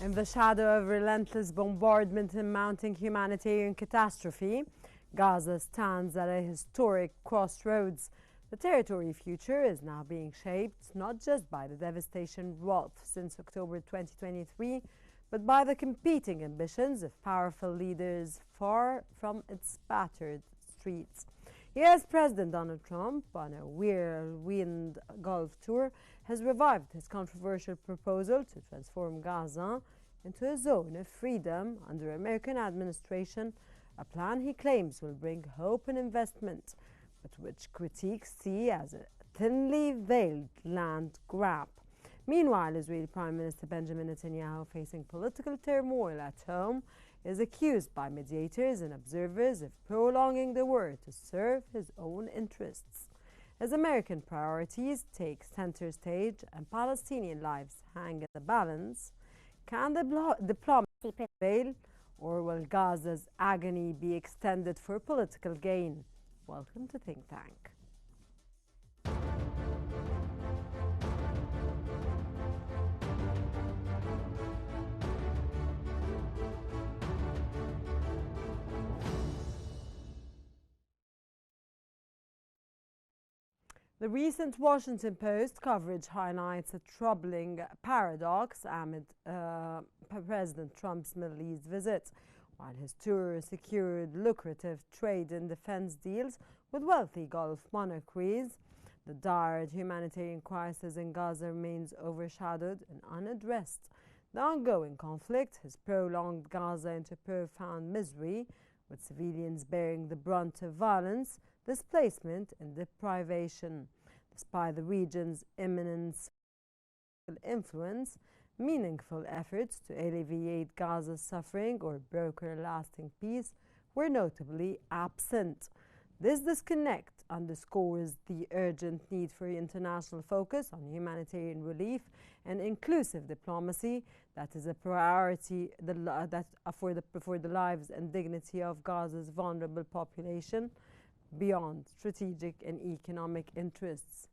In the shadow of relentless bombardment and mounting humanitarian catastrophe, Gaza stands at a historic crossroads. The territory's future is now being shaped not just by the devastation wrought since October 2023, but by the competing ambitions of powerful leaders far from its battered streets. U.S. President Donald Trump, on a whirlwind Gulf tour, has revived his controversial proposal to transform Gaza into a zone of freedom under American administration, a plan he claims will bring hope and investment, but which critics see as a thinly veiled land grab. Meanwhile, Israeli Prime Minister Benjamin Netanyahu, facing political turmoil at home, is accused by mediators and observers of prolonging the war to serve his own interests. As American priorities take center stage and Palestinian lives hang in the balance, can the diplomacy prevail, or will Gaza's agony be extended for political gain? Welcome to Think Tank. The recent Washington Post coverage highlights a troubling paradox amid President Trump's Middle East visit. While his tour secured lucrative trade and defense deals with wealthy Gulf monarchies, the dire humanitarian crisis in Gaza remains overshadowed and unaddressed. The ongoing conflict has prolonged Gaza into profound misery, with civilians bearing the brunt of violence, displacement and deprivation. Despite the region's imminent influence, meaningful efforts to alleviate Gaza's suffering or broker a lasting peace were notably absent. This disconnect underscores the urgent need for international focus on humanitarian relief and inclusive diplomacy that is a priority for the lives and dignity of Gaza's vulnerable population, beyond strategic and economic interests.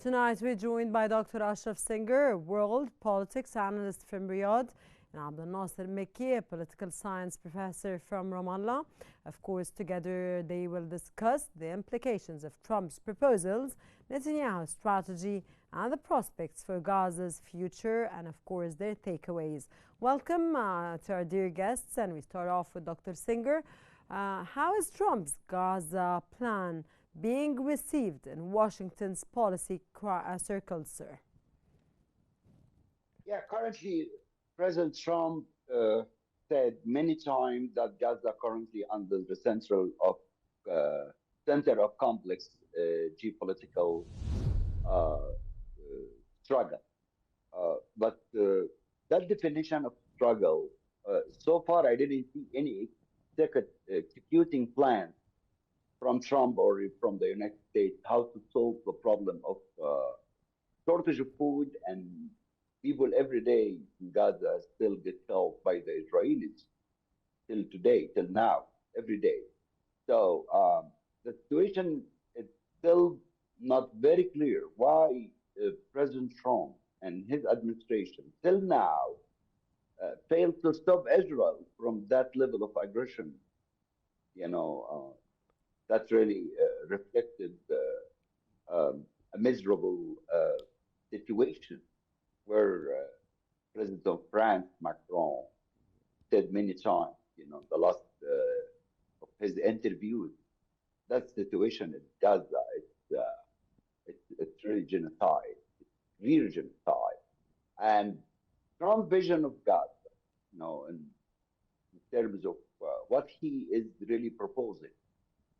Tonight we're joined by Dr. Ashraf Singer, a world politics analyst from Riyadh, and Abdel Nasser Mekki, a political science professor from Ramallah. Of course, together they will discuss the implications of Trump's proposals, Netanyahu's strategy, and the prospects for Gaza's future, and of course their takeaways. Welcome to our dear guests, and we start off with Dr. Singer. How is Trump's Gaza plan being received in Washington's policy circles, sir? Yeah, currently President Trump said many times that Gaza currently under the center of complex geopolitical struggle. But that definition of struggle, so far I didn't see any executing plan from Trump or from the United States how to solve the problem of shortage of food, and people every day in Gaza still get killed by the Israelis till today, till now, every day. So the situation is still not very clear why President Trump and his administration till now failed to stop Israel from that level of aggression. You know, that really reflected a miserable situation where President of France, Macron, said many times, the last of his interviews, that situation in Gaza, it's really genocide, it's real genocide. And Trump's vision of Gaza, in terms of what he is really proposing,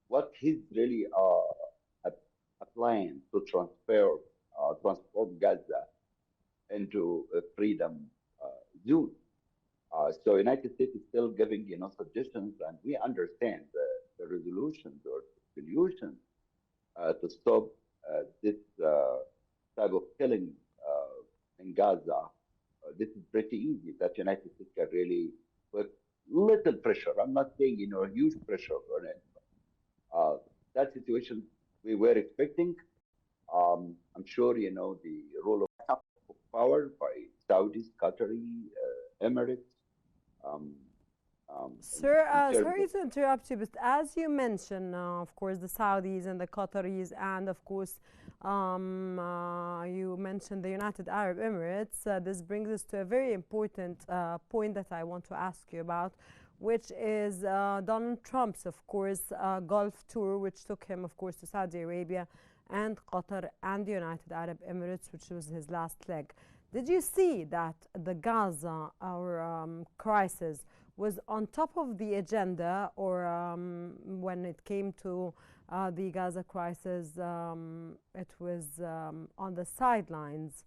what he's really a plan to transform Gaza into a freedom zone. So United States is still giving, suggestions, and we understand the resolutions or solutions to stop this type of killing in Gaza. This is pretty easy. That United States can really put little pressure. I'm not saying, huge pressure on it. That situation we were expecting. I'm sure, the role of power by Saudis, Qatari, Emirates. Um, Sir, in terms sorry of to interrupt you, but as you mentioned, of course, the Saudis and the Qataris, and of course, you mentioned the United Arab Emirates. This brings us to a very important point that I want to ask you about, which is Donald Trump's, of course, Gulf tour, which took him, of course, to Saudi Arabia and Qatar and the United Arab Emirates, which was his last leg. Did you see that the Gaza or crisis was on top of the agenda, or when it came to the Gaza crisis, it was on the sidelines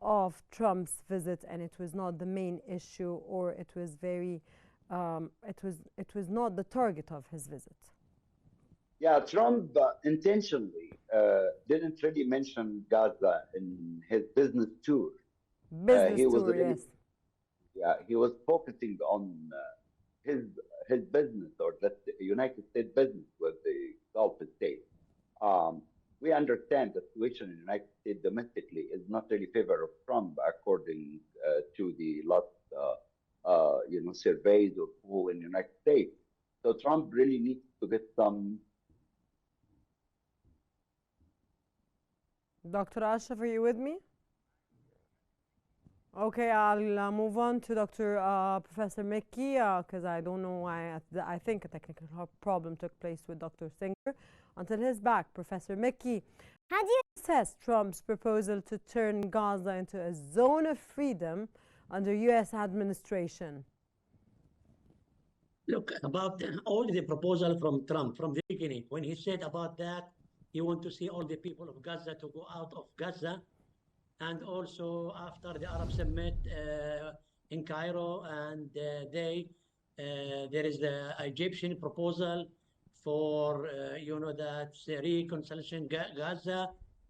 of Trump's visit, and it was not the main issue, or it was very, it was not the target of his visit? Yeah, Trump intentionally didn't really mention Gaza in his business tour. Business He was tour, really, yes. yeah, he was focusing on his his business, or the United States business with the Gulf states. We understand the situation in the United States domestically is not really favor of Trump, according to the last surveys of poll in the United States. So Trump really needs to get some. Dr. Ashraf, are you with me? Okay, I'll move on to Dr. Professor Mickey, because I don't know why. I think a technical problem took place with Dr. Singer. Until he's back, Professor Mickey, how do you assess Trump's proposal to turn Gaza into a zone of freedom under U.S. administration? Look, about all the proposal from Trump from the beginning, when he said about that, he want to see all the people of Gaza to go out of Gaza. And also after the Arab Summit in Cairo, and there is the Egyptian proposal for, that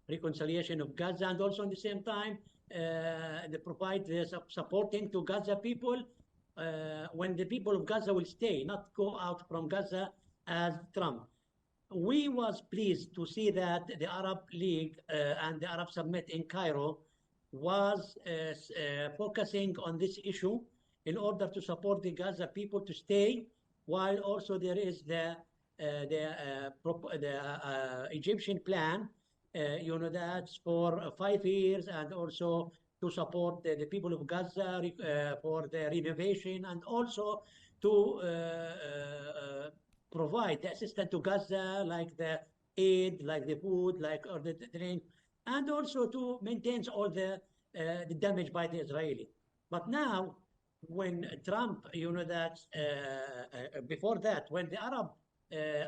reconciliation of Gaza, and also at the same time, they provide supporting to Gaza people when the people of Gaza will stay, not go out from Gaza as Trump. We was pleased to see that the Arab League and the Arab Summit in Cairo was focusing on this issue in order to support the Gaza people to stay, while also there is the Egyptian plan, that's for 5 years, and also to support the people of Gaza for the renovation, and also to provide the assistance to Gaza, like the aid, like the food, like or the drink, and also to maintain all the damage by the Israeli. But now, when Trump, before that, when the Arab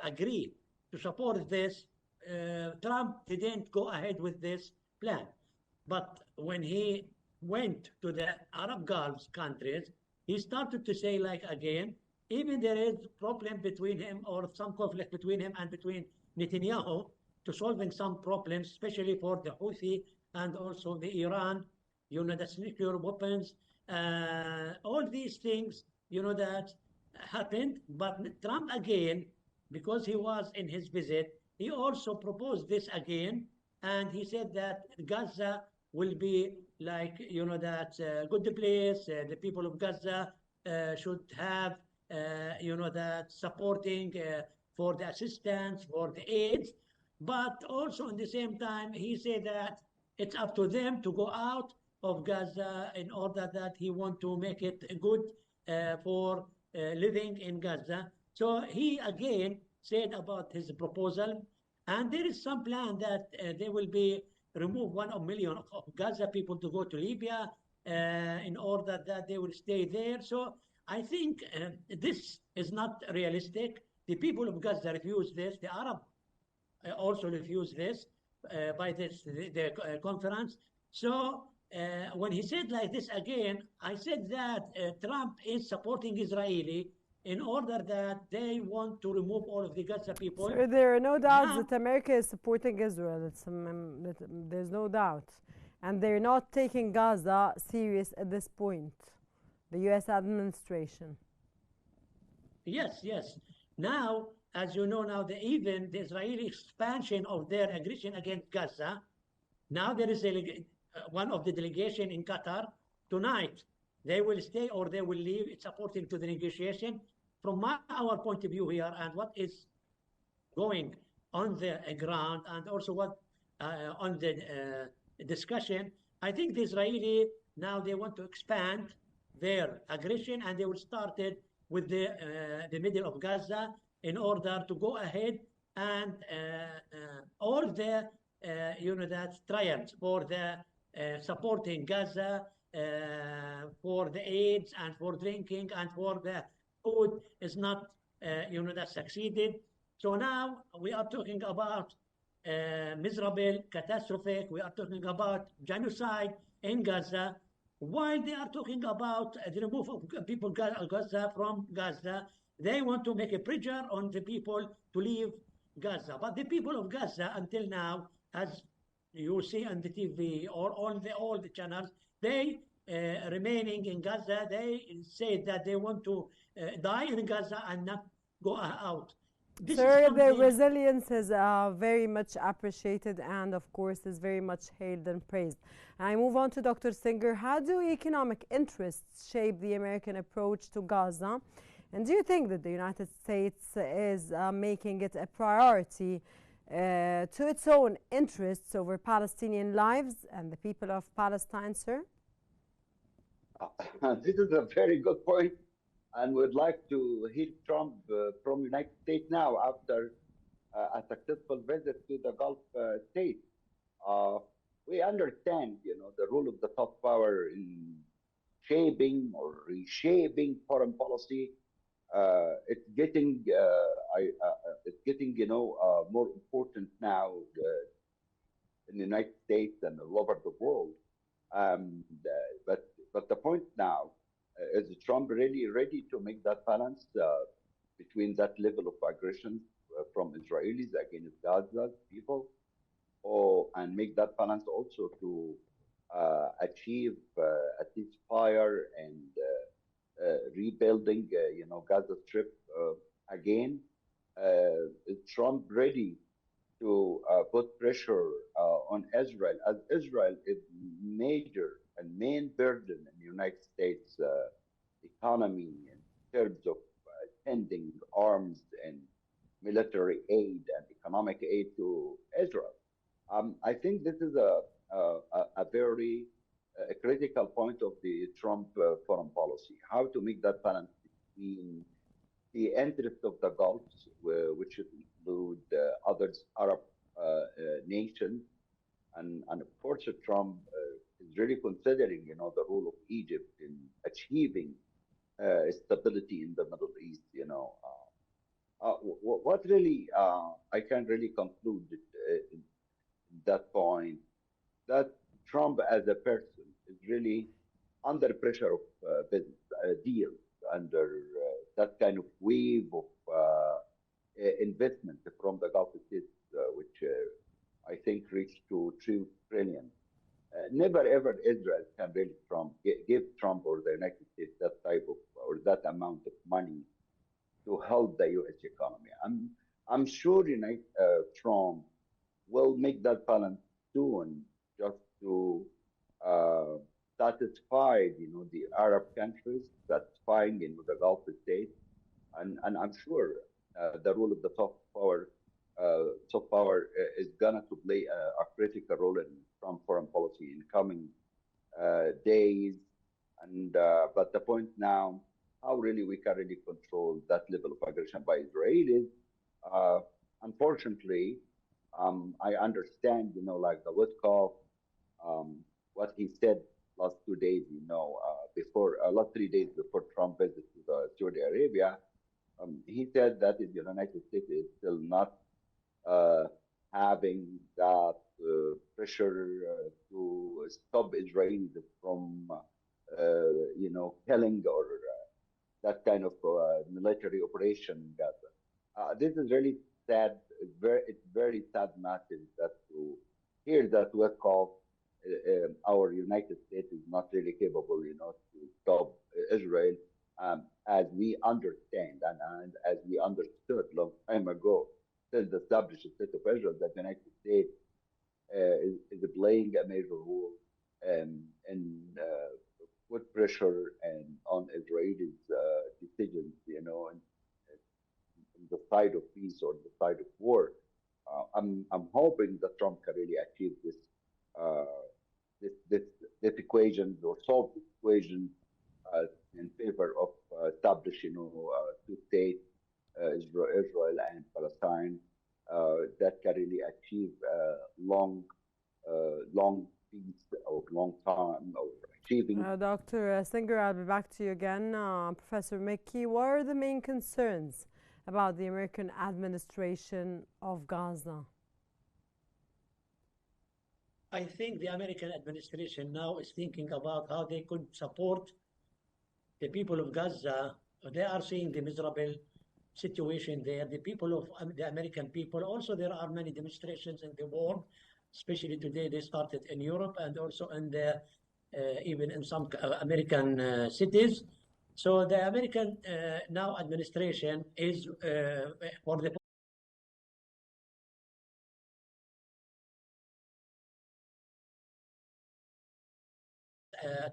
agreed to support this, Trump didn't go ahead with this plan. But when he went to the Arab Gulf countries, he started to say, like, again, even there is problem between him, or some conflict between him and between Netanyahu, to solving some problems, especially for the Houthi and also the Iran, that's nuclear weapons. All these things, that happened. But Trump again, because he was in his visit, he also proposed this again, and he said that Gaza will be like, that good place. The people of Gaza should have, that supporting for the assistance, for the aids. But also at the same time, he said that it's up to them to go out of Gaza in order that he want to make it good for living in Gaza. So he again said about his proposal, and there is some plan that they will be remove 1 million of Gaza people to go to Libya in order that they will stay there. So I think this is not realistic. The people of Gaza refuse this. The Arab also refused this by the conference. So when he said like this again, I said that Trump is supporting Israeli in order that they want to remove all of the Gaza people. So there are no doubts Now, that America is supporting Israel. There's no doubt. And they're not taking Gaza serious at this point, the U.S. administration. yes, yes. Now, as you know, now even the Israeli expansion of their aggression against Gaza. Now there is one of the delegation in Qatar tonight. They will stay or they will leave. It's according to the negotiation. From our point of view here, and what is going on the ground, and also what on the discussion, I think the Israeli now they want to expand their aggression, and they will start it with the middle of Gaza in order to go ahead and all the that trials for the supporting Gaza, for the aids and for drinking and for the food is not that succeeded. So now we are talking about miserable, catastrophic. We are talking about genocide in Gaza. While they are talking about the removal of people Gaza from Gaza, they want to make a pressure on the people to leave Gaza. But the people of Gaza until now, as you see on the TV or on all the channels, they remaining in Gaza. They say that they want to die in Gaza and not go out. This is Sir, their something. resilience is very much appreciated and, of course, is very much hailed and praised. I move on to Dr. Singer. How do economic interests shape the American approach to Gaza? And do you think that the United States is making it a priority to its own interests over Palestinian lives and the people of Palestine, sir? This is a very good point, and would like to hear Trump from United States now after a successful visit to the Gulf states. We understand, the role of the top power in shaping or reshaping foreign policy. It's getting, more important now in the United States and all over the world. But the point now is Trump really ready to make that balance between that level of aggression from Israelis against Gaza people, and make that balance also to achieve a ceasefire and rebuilding, Gaza Strip again. Is Trump ready to put pressure on Israel, as Israel is major and main burden in the United States economy in terms of sending arms and military aid and economic aid to Israel. I think this is a very critical point of the Trump foreign policy, how to make that balance between the interest of the Gulf, which include other Arab nations, and of course Trump is really considering, the role of Egypt in achieving stability in the Middle East. What really I can really conclude in that point, that Trump as a person is really under pressure of business deals, under that kind of wave of investment from the Gulf states, which I think reached to $2 trillion. never ever Israel can really give Trump or the United States that type of or that amount of money to help the U.S. economy. I'm sure Trump will make that balance soon, just to uh, satisfy the Arab countries, satisfying the Gulf states, and I'm sure the role of the soft power is gonna to play a critical role in Trump foreign policy in coming days. And but the point now, how really we can really control that level of aggression by Israelis. Uh, Unfortunately, I understand, like the Witkoff, um, what he said last 2 days, before last 3 days before Trump visit to Saudi Arabia. He said that the United States is still not uh, having that pressure to stop Israelis from, killing or that kind of military operation in Gaza. This is really sad. It's very sad matters that to hear that we call our United States is not really capable, to stop Israel, as we understand and as we understood long time ago, since the established state of Israel, that the United States is playing a major role in put pressure and on Israelis' decisions, in the side of peace or the side of war. I'm hoping that Trump can really achieve uh, this this equation or solve this equation uh, in favor of establishing, two states, Israel and Palestine, that can really achieve long peace or long time or achieving. Dr. Singer, I'll be back to you again. Professor Mickey, what are the main concerns about the American administration of Gaza? I think the American administration now is thinking about how they could support the people of Gaza. They are seeing the miserable situation there. The people of the American people, also there are many demonstrations in the world, especially today they started in Europe and also in the even in some American cities. So the American now administration is for the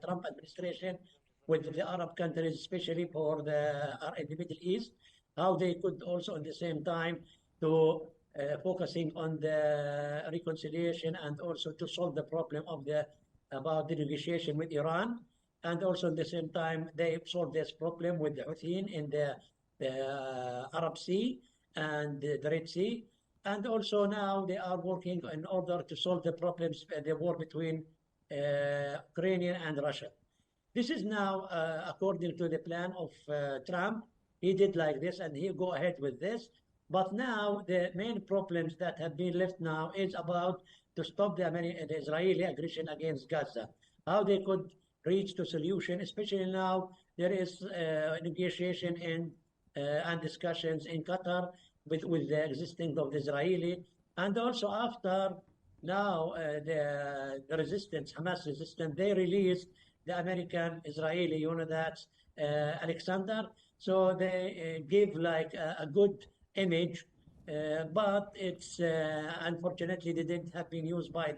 Trump administration with the Arab countries, especially for in the Middle East, how they could also at the same time to focusing on the reconciliation and also to solve the problem of the about the negotiation with Iran, and also at the same time they solve this problem with the Houthi in the Arab Sea and the Red Sea, and also now they are working in order to solve the problems, the war between Ukraine and Russia. This is now according to the plan of Trump. He did like this and he go ahead with this. But now the main problems that have been left now is about to stop the Israeli aggression against Gaza. How they could reach to solution, especially now there is negotiation and discussions in Qatar with the existing of the Israeli, and also after now the resistance, Hamas resistance, they released the American Israeli, that's Alexander. So they give like a good image, but it's unfortunately they didn't have been used by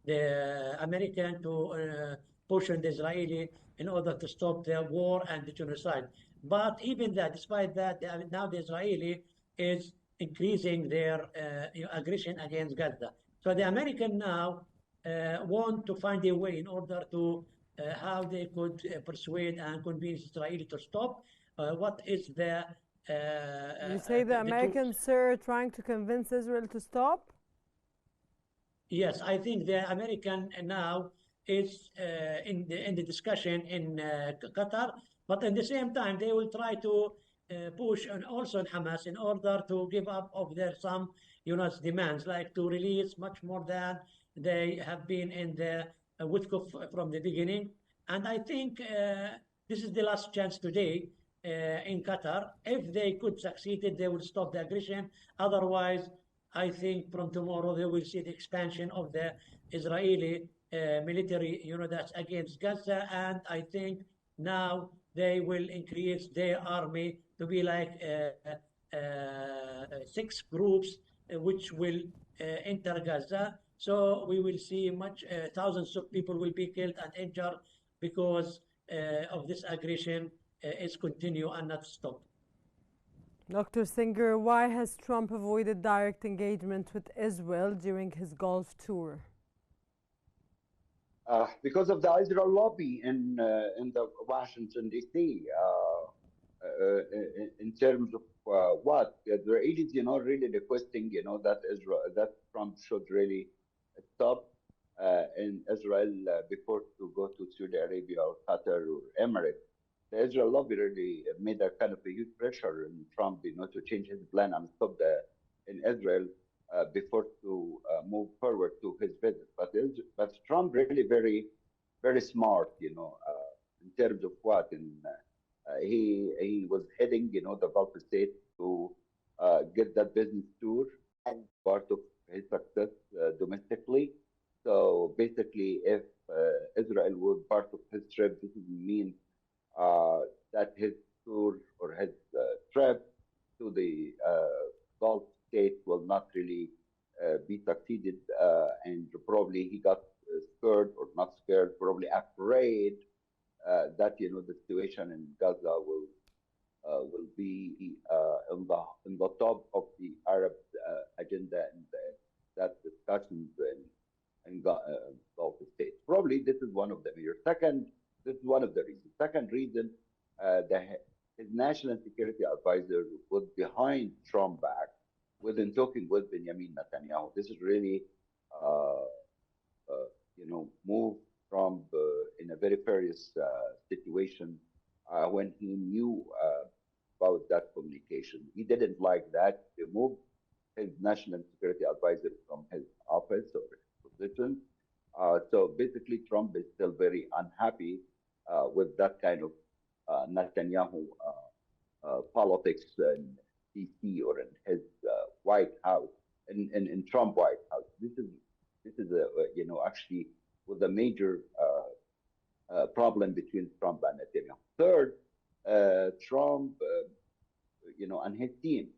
the American to push on the Israeli in order to stop the war and the genocide. But even that, despite that, now the Israeli is increasing their aggression against Gaza. So the American now want to find a way in order to how they could persuade and convince Israel to stop. What is You say the the truth? Americans, sir, are trying to convince Israel to stop? Yes, I think the American now is in the discussion in Qatar, but at the same time they will try to push and also in Hamas in order to give up of their some demands, like to release much more than they have been in the Witkoff from the beginning. And I think this is the last chance today in Qatar. If they could succeed, they will stop the aggression. Otherwise, I think from tomorrow they will see the expansion of the Israeli military, that's against Gaza. And I think now they will increase their army to be like 6 groups, which will enter Gaza. So we will see thousands of people will be killed and injured because of this aggression is continue and not stop. Dr. Singer, why has Trump avoided direct engagement with Israel during his Gulf tour? Because of the Israel lobby in the Washington D.C. In terms of what the Israelis, really requesting, that Trump should really stop in Israel before to go to Saudi Arabia or Qatar or Emirates. The Israel lobby really made a kind of a huge pressure on Trump, to change his plan and stop in Israel before to move forward to his visit. But Trump really very, very smart, in terms of what. He was heading, the Gulf state to get that business tour and part of his success domestically. So basically, if Israel was part of his trip, this would mean that his tour or his trip to the Gulf state will not really be succeeded, and probably he got scared or not scared, probably afraid that the situation in Gaza will be in the top of the Arab agenda and that discussions in Gulf states. Probably this is one of them here. Second, this is one of the reasons. Second reason, his national security advisor was behind Trump back within talking with Benjamin Netanyahu. This is really, move Trump in a very serious situation when he knew about that communication. He didn't like that. He moved his national security advisor from his office or his position. So basically, Trump is still very unhappy with that kind of Netanyahu politics in DC or in his White House, in Trump White House. This is actually was a major problem between Trump and Netanyahu. Third, Trump, and his team,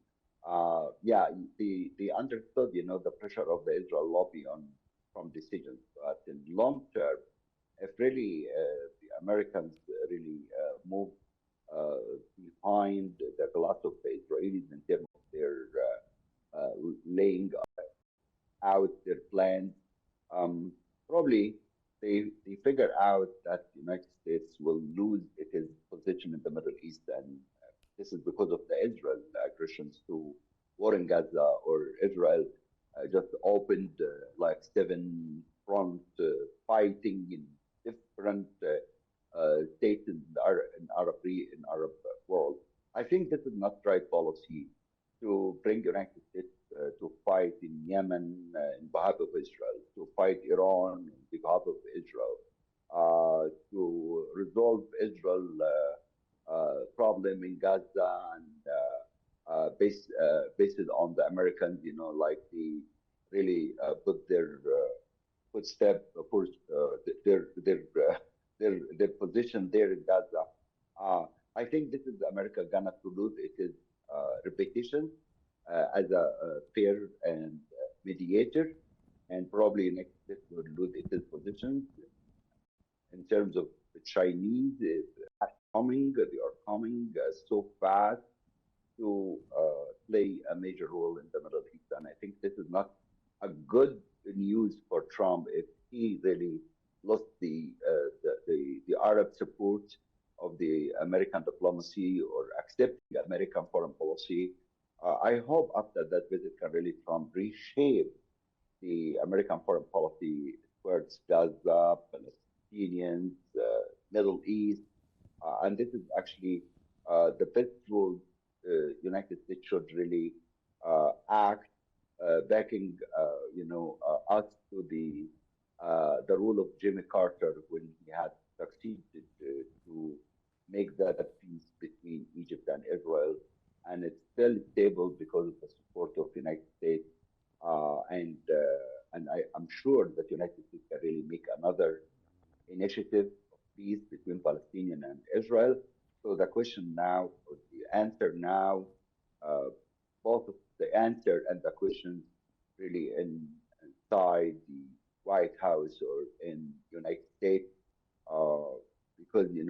they understood, the pressure of the Israel lobby from decisions. But in long term, if really the Americans really move behind the glass of the Israelis in terms of their laying out their plans, probably they figure out that the United States will lose its position in the Middle East, and this is because of the Israel aggressions to war in Gaza, or Israel just opened like 7 front fighting in different states in Arab world. I think this is not right policy to bring United States to fight in Yemen in behalf of Israel, to fight Iran on behalf of Israel, to resolve Israel problem in Gaza and based on the Americans, like they really put their footstep, their position there in Gaza. I think this is America gonna to lose its reputation as a fair and mediator, and probably next step will lose its position in terms of the Chinese they are coming so fast to play a major role in the Middle East, and I think this is not a good news for Trump if he really lost the Arab support of the American diplomacy or accepting American foreign policy. I hope after that visit can really Trump reshape the American foreign policy towards Gaza, Palestinians, Middle East, and this is actually the best role United States should really act, backing us to the rule of Jimmy Carter when he had succeeded to make that peace between Egypt and Israel, and it's still stable because of the support of the United States, and I'm sure that United States can really make another initiative of peace between Palestinian and Israel. So the question now, or the answer now, uh, both of the answer and the questions really inside the White House or in United States, uh, because the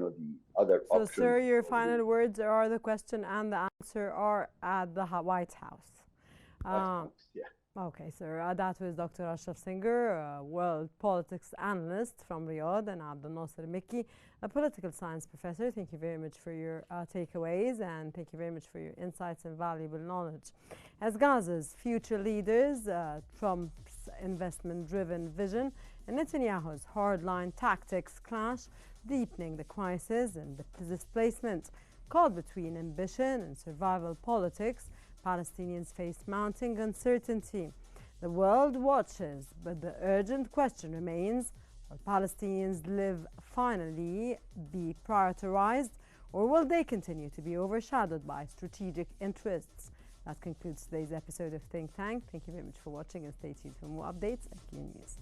other So, options sir, your for the final words are the question and the answer are at the White House. White House. Yeah. Okay, sir. That was Dr. Ashraf Singer, a world politics analyst from Riyadh, and Abdel Nasser Mikki, a political science professor. Thank you very much for your takeaways, and thank you very much for your insights and valuable knowledge. As Gaza's future leaders, Trump's investment-driven vision and Netanyahu's hardline tactics clash, deepening the crisis and the displacement. Caught between ambition and survival politics, Palestinians face mounting uncertainty. The world watches, but the urgent question remains, will Palestinians finally be prioritized, or will they continue to be overshadowed by strategic interests? That concludes today's episode of Think Tank. Thank you very much for watching, and stay tuned for more updates at Qnews.